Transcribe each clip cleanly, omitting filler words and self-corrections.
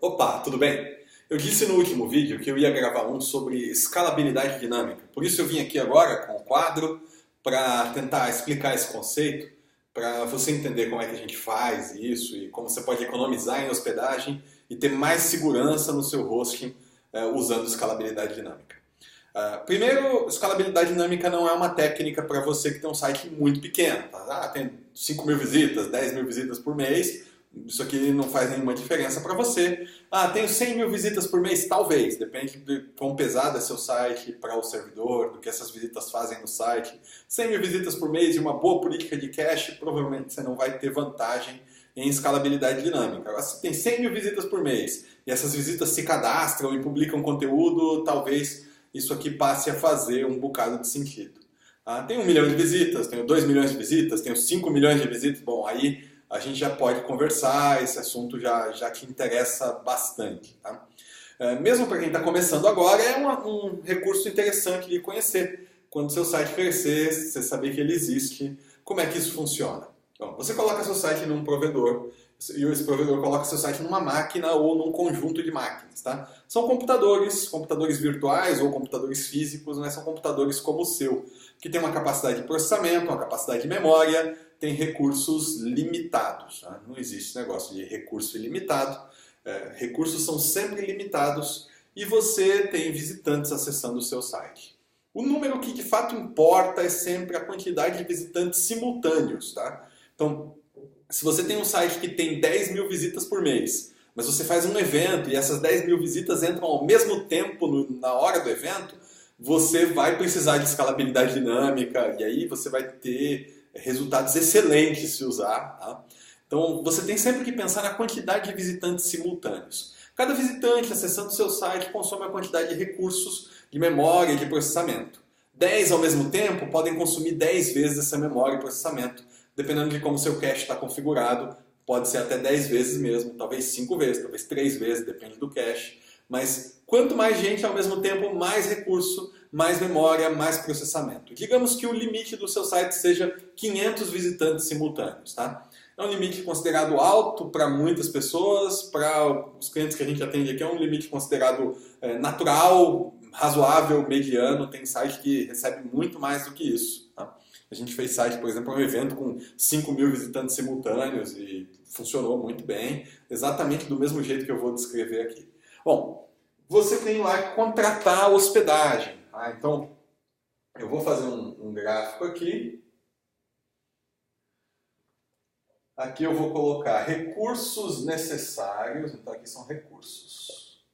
Opa, tudo bem? Eu disse no último vídeo que eu ia gravar um sobre escalabilidade dinâmica. Por isso eu vim aqui agora com o quadro para tentar explicar esse conceito, para você entender como é que a gente faz isso e como você pode economizar em hospedagem e ter mais segurança no seu hosting usando escalabilidade dinâmica. Primeiro, escalabilidade dinâmica não é uma técnica para você que tem um site muito pequeno. Tá? Tem 5.000 visitas, 10.000 visitas por mês. Isso aqui não faz nenhuma diferença para você. Tenho 100.000 visitas por mês? Talvez. Depende de quão pesado é seu site para o servidor, do que essas visitas fazem no site. 100.000 visitas por mês e uma boa política de cache, provavelmente você não vai ter vantagem em escalabilidade dinâmica. Agora, se tem 100.000 visitas por mês e essas visitas se cadastram e publicam conteúdo, talvez isso aqui passe a fazer um bocado de sentido. Tenho 1 milhão de visitas, tenho 2 milhões de visitas, tenho 5 milhões de visitas. Bom, aí a gente já pode conversar, esse assunto já te interessa bastante. Tá? Mesmo para quem está começando agora, é um recurso interessante de conhecer. Quando seu site crescer, você saber que ele existe, como é que isso funciona? Bom, você coloca seu site num provedor, e esse provedor coloca seu site numa máquina ou num conjunto de máquinas. Tá? São computadores virtuais ou computadores físicos, mas são computadores como o seu, que tem uma capacidade de processamento, uma capacidade de memória, tem recursos limitados. Tá? Não existe esse negócio de recurso ilimitado. Recursos são sempre limitados e você tem visitantes acessando o seu site. O número que de fato importa é sempre a quantidade de visitantes simultâneos. Tá? Então, se você tem um site que tem 10.000 visitas por mês, mas você faz um evento e essas 10.000 visitas entram ao mesmo tempo na hora do evento, você vai precisar de escalabilidade dinâmica e aí você vai ter resultados excelentes se usar. Tá? Então, você tem sempre que pensar na quantidade de visitantes simultâneos. Cada visitante acessando o seu site consome a quantidade de recursos de memória e de processamento. 10 ao mesmo tempo podem consumir 10 vezes essa memória e processamento. Dependendo de como o seu cache está configurado, pode ser até 10 vezes mesmo, talvez 5 vezes, talvez 3 vezes, depende do cache. Mas quanto mais gente ao mesmo tempo, mais recurso, mais memória, mais processamento. Digamos que o limite do seu site seja 500 visitantes simultâneos. Tá? É um limite considerado alto para muitas pessoas, para os clientes que a gente atende aqui é um limite considerado natural, razoável, mediano. Tem site que recebe muito mais do que isso. Tá? A gente fez site, por exemplo, um evento com 5.000 visitantes simultâneos e funcionou muito bem, exatamente do mesmo jeito que eu vou descrever aqui. Bom, você tem lá que contratar a hospedagem. Tá? Então, eu vou fazer um gráfico aqui. Aqui eu vou colocar recursos necessários. Então, aqui são recursos.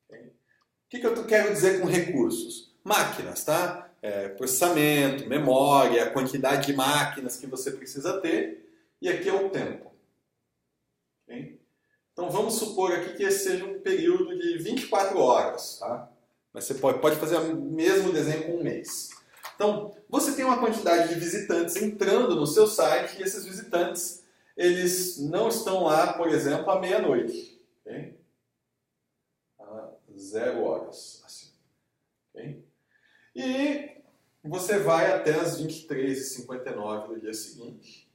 Okay? O que eu quero dizer com recursos? Máquinas, tá? Processamento, memória, a quantidade de máquinas que você precisa ter, e aqui é o tempo. Okay? Então vamos supor aqui que esse seja um período de 24 horas, tá? Mas você pode fazer o mesmo desenho com um mês. Então você tem uma quantidade de visitantes entrando no seu site, e esses visitantes eles não estão lá, por exemplo, à meia-noite. Okay? A 0 horas. Assim. Okay? E você vai até as 23h59 do dia seguinte.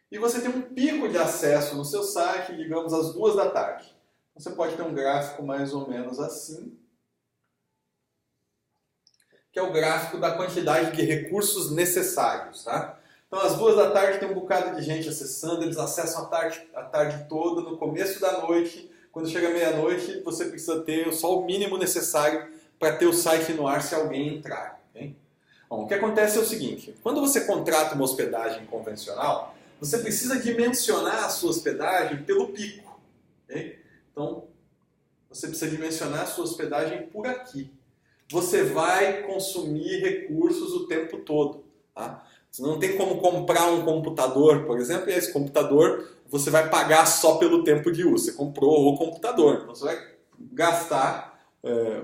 E você tem um pico de acesso no seu site, digamos, às 2 da tarde. Você pode ter um gráfico mais ou menos assim, que é o gráfico da quantidade de recursos necessários. Tá? Então, às 2 da tarde tem um bocado de gente acessando, eles acessam a tarde toda, no começo da noite. Quando chega meia-noite, você precisa ter só o mínimo necessário para ter o site no ar se alguém entrar. Okay? Bom, o que acontece é o seguinte, quando você contrata uma hospedagem convencional, você precisa dimensionar a sua hospedagem pelo pico. Okay? Então, você precisa dimensionar a sua hospedagem por aqui. Você vai consumir recursos o tempo todo. Tá? Você não tem como comprar um computador, por exemplo, e esse computador você vai pagar só pelo tempo de uso. Você comprou o computador, então você vai gastar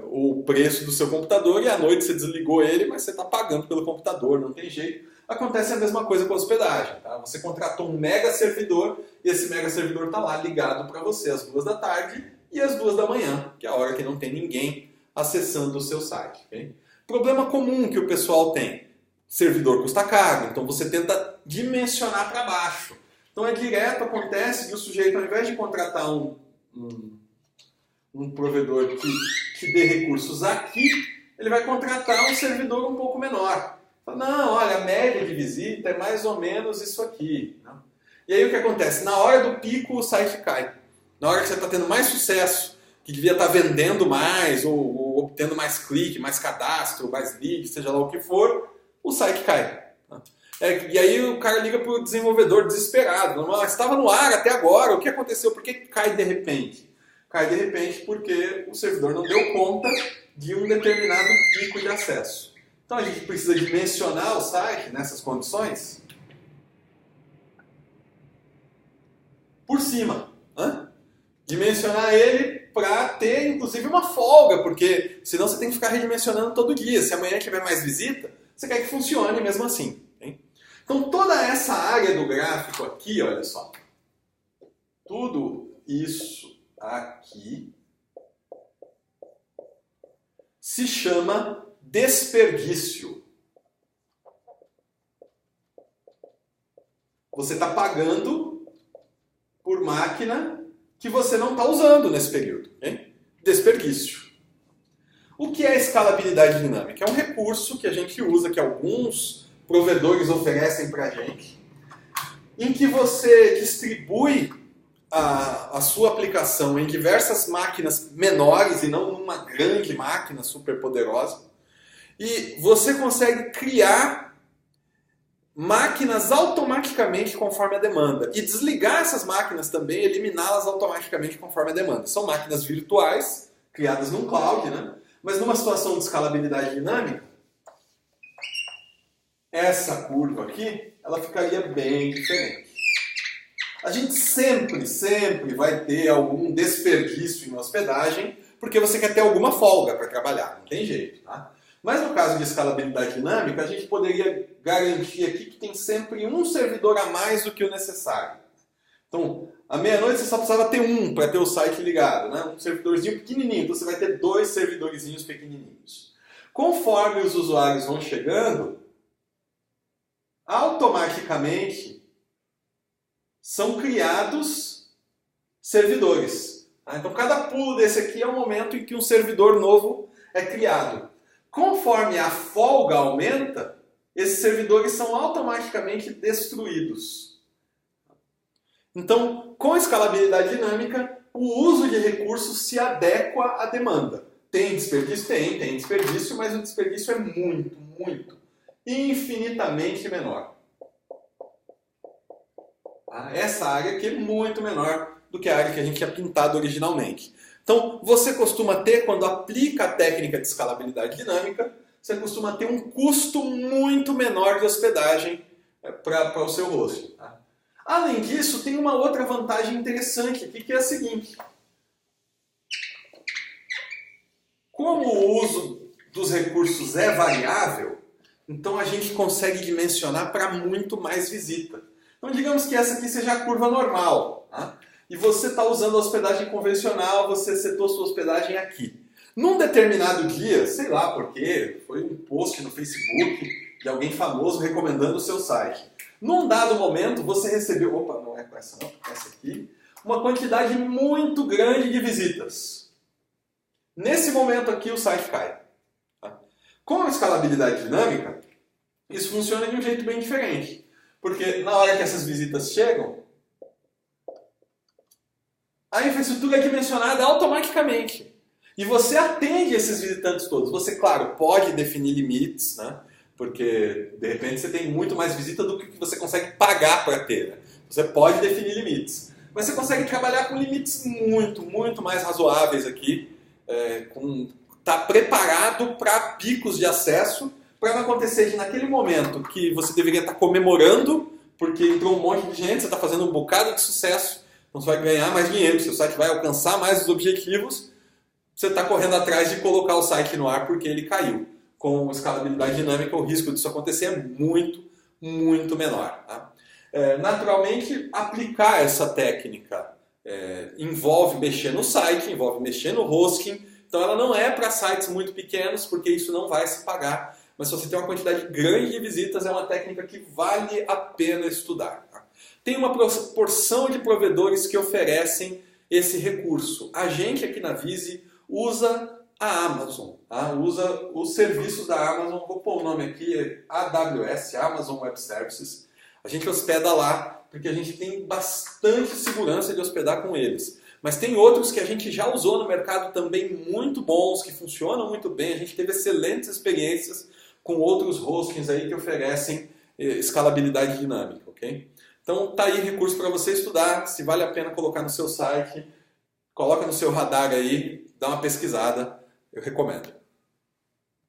o preço do seu computador e à noite você desligou ele, mas você está pagando pelo computador, não tem jeito. Acontece a mesma coisa com a hospedagem. Tá? Você contratou um mega servidor e esse mega servidor está lá ligado para você às 2 da tarde e às 2 da manhã, que é a hora que não tem ninguém acessando o seu site. Okay? Problema comum que o pessoal tem. Servidor custa caro, então você tenta dimensionar para baixo. Então é direto, acontece que o sujeito, ao invés de contratar um provedor que dê recursos aqui, ele vai contratar um servidor um pouco menor. Fala, não, olha, a média de visita é mais ou menos isso aqui. E aí o que acontece? Na hora do pico o site cai. Na hora que você está tendo mais sucesso, que devia estar vendendo mais, ou obtendo mais clique, mais cadastro, mais lead, seja lá o que for, o site cai. E aí o cara liga para o desenvolvedor desesperado. Estava no ar até agora, o que aconteceu? Por que cai de repente? Cai de repente porque o servidor não deu conta de um determinado pico de acesso. Então a gente precisa dimensionar o site nessas condições por cima. Dimensionar ele para ter inclusive uma folga, porque senão você tem que ficar redimensionando todo dia. Se amanhã tiver mais visita, você quer que funcione mesmo assim. Hein? Então toda essa área do gráfico aqui, olha só, tudo isso aqui se chama desperdício. Você está pagando por máquina que você não está usando nesse período. Hein? Desperdício. O que é escalabilidade dinâmica? É um recurso que a gente usa, que alguns provedores oferecem para a gente, em que você distribui a sua aplicação em diversas máquinas menores e não numa grande máquina super poderosa. E você consegue criar máquinas automaticamente conforme a demanda. E desligar essas máquinas também, eliminá-las automaticamente conforme a demanda. São máquinas virtuais, criadas num cloud, né? Mas numa situação de escalabilidade dinâmica, essa curva aqui, ela ficaria bem diferente. A gente sempre vai ter algum desperdício em hospedagem, porque você quer ter alguma folga para trabalhar, não tem jeito, tá? Mas no caso de escalabilidade dinâmica, a gente poderia garantir aqui que tem sempre um servidor a mais do que o necessário. Então, à meia-noite você só precisava ter um para ter o site ligado, né? Um servidorzinho pequenininho, então você vai ter 2 servidorzinhos pequenininhos. Conforme os usuários vão chegando, automaticamente são criados servidores. Então, cada pulo desse aqui é um momento em que um servidor novo é criado. Conforme a folga aumenta, esses servidores são automaticamente destruídos. Então, com escalabilidade dinâmica, o uso de recursos se adequa à demanda. Tem desperdício? Tem desperdício, mas o desperdício é muito, infinitamente menor. Essa área aqui é muito menor do que a área que a gente tinha pintado originalmente. Então, você costuma ter, quando aplica a técnica de escalabilidade dinâmica, você costuma ter um custo muito menor de hospedagem para o seu host. Tá? Além disso, tem uma outra vantagem interessante aqui, que é a seguinte. Como o uso dos recursos é variável, então a gente consegue dimensionar para muito mais visita. Então, digamos que essa aqui seja a curva normal. Tá? E você está usando a hospedagem convencional, você setou sua hospedagem aqui. Num determinado dia, sei lá porquê, foi um post no Facebook de alguém famoso recomendando o seu site. Num dado momento, você recebeu, opa, não é com essa não, com essa aqui, uma quantidade muito grande de visitas. Nesse momento aqui, o site cai. Tá? Com a escalabilidade dinâmica, isso funciona de um jeito bem diferente. Porque na hora que essas visitas chegam, a infraestrutura é dimensionada automaticamente. E você atende esses visitantes todos. Você, claro, pode definir limites, né? Porque, de repente, você tem muito mais visita do que você consegue pagar para ter. Né? Você pode definir limites. Mas você consegue trabalhar com limites muito mais razoáveis aqui. Tá preparado para picos de acesso, para não acontecer de naquele momento que você deveria estar comemorando, porque entrou um monte de gente, você está fazendo um bocado de sucesso, então você vai ganhar mais dinheiro, seu site vai alcançar mais os objetivos, você está correndo atrás de colocar o site no ar porque ele caiu. Com escalabilidade dinâmica, o risco disso acontecer é muito menor. Tá? Naturalmente, aplicar essa técnica envolve mexer no site, envolve mexer no hosting, então ela não é para sites muito pequenos, porque isso não vai se pagar. Mas se você tem uma quantidade grande de visitas, é uma técnica que vale a pena estudar. Tá? Tem uma porção de provedores que oferecem esse recurso. A gente aqui na Vise usa a Amazon, tá? Usa os serviços da Amazon, vou pôr o nome aqui, AWS, Amazon Web Services. A gente hospeda lá porque a gente tem bastante segurança de hospedar com eles. Mas tem outros que a gente já usou no mercado também muito bons, que funcionam muito bem. A gente teve excelentes experiências com outros hostings aí que oferecem escalabilidade dinâmica, ok? Então tá aí recurso para você estudar, se vale a pena colocar no seu site, coloca no seu radar aí, dá uma pesquisada, eu recomendo.